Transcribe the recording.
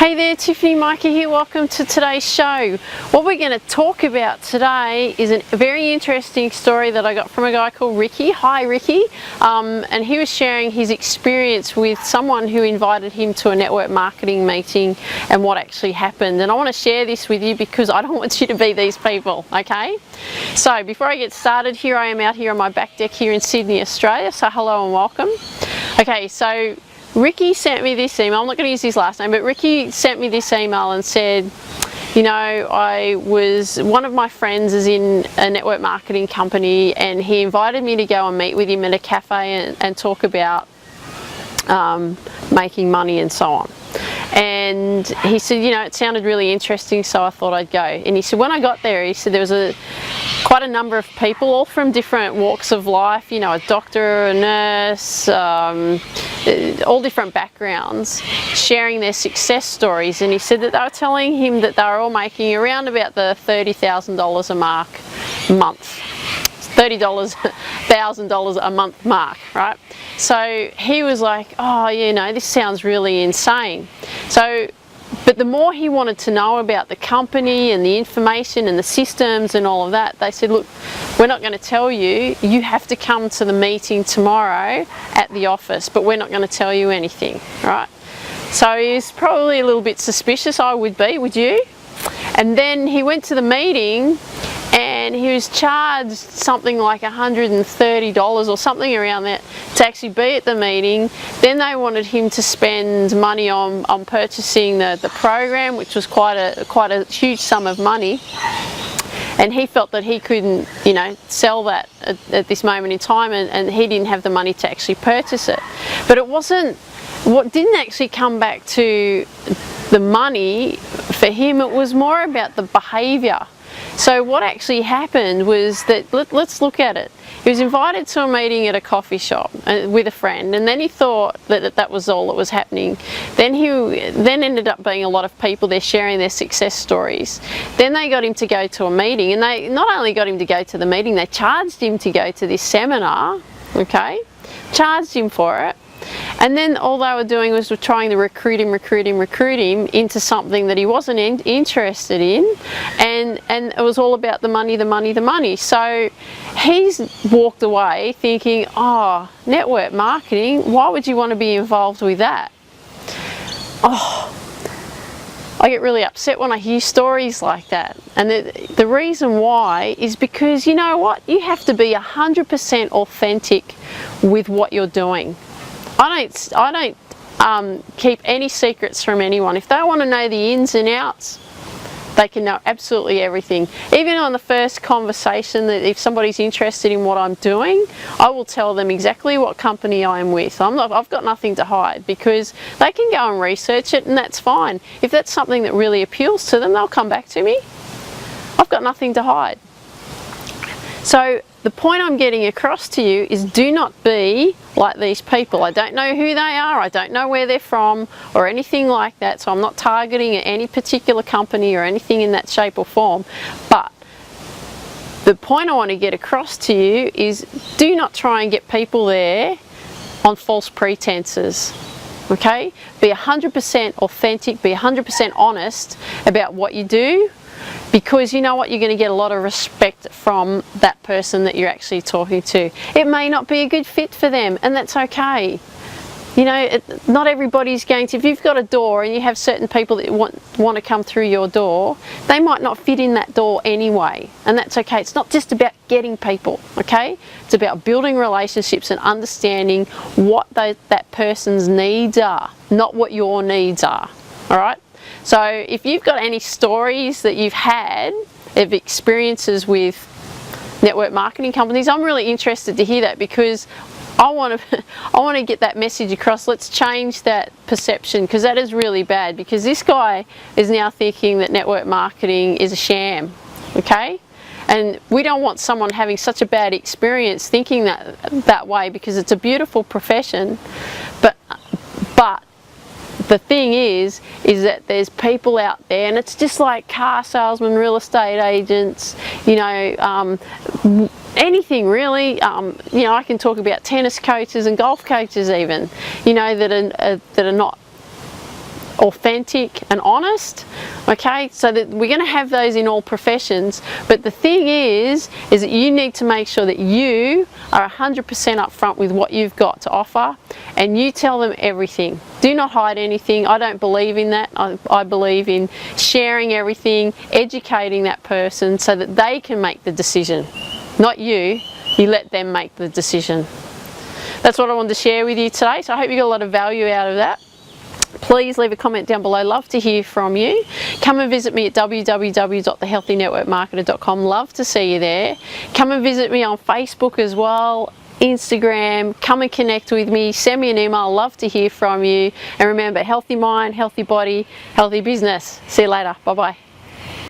Hey there, Tiffany, Mika here. Welcome to today's show. What we're going to talk about today is a very interesting story that I got from a guy called Ricky. Hi Ricky. And he was sharing his experience with someone who invited him to a network marketing meeting and what actually happened. And I want to share this with you because I don't want you to be these people, okay? So before I get started, here I am out here on my back deck here in Sydney, Australia. So hello and welcome. Okay, so Ricky sent me this email. I'm not going to use his last name, but Ricky sent me this email and said, you know, one of my friends is in a network marketing company and he invited me to go and meet with him at a cafe and talk about making money and so on. And he said, you know, it sounded really interesting, so I thought I'd go. And he said, when I got there, he said there was quite a number of people, all from different walks of life, you know, a doctor, a nurse, all different backgrounds, sharing their success stories. And he said that they were telling him that they were all making around about the $30,000 a month. $30,000 a month mark, right? So he was like, oh, you know, this sounds really insane. So, but the more he wanted to know about the company and the information and the systems and all of that, they said, look, we're not going to tell you. You have to come to the meeting tomorrow at the office, but we're not going to tell you anything, right? So he's probably a little bit suspicious. I would be, would you? And then he went to the meeting and he was charged something like $130 or something around that to actually be at the meeting. Then they wanted him to spend money on purchasing the program, which was quite a huge sum of money. And he felt that he couldn't, you know, sell that at this moment in time, and he didn't have the money to actually purchase it. But it wasn't, what didn't actually come back to the money for him, it was more about the behaviour. So what actually happened was that, let's look at it. He was invited to a meeting at a coffee shop with a friend, and then he thought that was all that was happening. Then ended up being a lot of people there sharing their success stories. Then they got him to go to a meeting, and they not only got him to go to the meeting, they charged him to go to this seminar, okay? Charged him for it. And then all they were doing was trying to recruit him into something that he wasn't interested in, and it was all about the money. So he's walked away thinking, oh, network marketing, why would you want to be involved with that? Oh, I get really upset when I hear stories like that. And the reason why is because, you know what, you have to be 100% authentic with what you're doing. I don't keep any secrets from anyone. If they want to know the ins and outs, they can know absolutely everything. Even on the first conversation, that if somebody's interested in what I'm doing, I will tell them exactly what company I'm with. I've got nothing to hide, because they can go and research it, and that's fine. If that's something that really appeals to them, they'll come back to me. I've got nothing to hide. So the point I'm getting across to you is, do not be like these people. I don't know who they are, I don't know where they're from or anything like that, so I'm not targeting any particular company or anything in that shape or form. But the point I want to get across to you is, do not try and get people there on false pretenses. Okay? Be 100% authentic, be 100% honest about what you do. Because you know what, you're going to get a lot of respect from that person that you're actually talking to. It may not be a good fit for them, and that's okay. You know, not everybody's going to, if you've got a door and you have certain people that want to come through your door, they might not fit in that door anyway, and that's okay. It's not just about getting people, okay? It's about building relationships and understanding what that person's needs are, not what your needs are, all right? So if you've got any stories that you've had of experiences with network marketing companies, I'm really interested to hear that, because I want to get that message across. Let's change that perception, because that is really bad, because this guy is now thinking that network marketing is a sham, okay? And we don't want someone having such a bad experience thinking that way, because it's a beautiful profession, but the thing is that there's people out there, and it's just like car salesmen, real estate agents, you know, anything really. You know, I can talk about tennis coaches and golf coaches even, you know, that are not authentic and honest. Okay, so that we're going to have those in all professions, but the thing is that you need to make sure that you are 100% upfront with what you've got to offer, and you tell them everything. Do not hide anything. I don't believe in that. I believe in sharing everything, educating that person so that they can make the decision, not you. You let them make the decision. That's what I wanted to share with you today, so I hope you got a lot of value out of that. Please leave a comment down below. Love to hear from you. Come and visit me at www.thehealthynetworkmarketer.com. Love to see you there. Come and visit me on Facebook as well, Instagram. Come and connect with me. Send me an email. Love to hear from you. And remember, healthy mind, healthy body, healthy business. See you later. Bye-bye.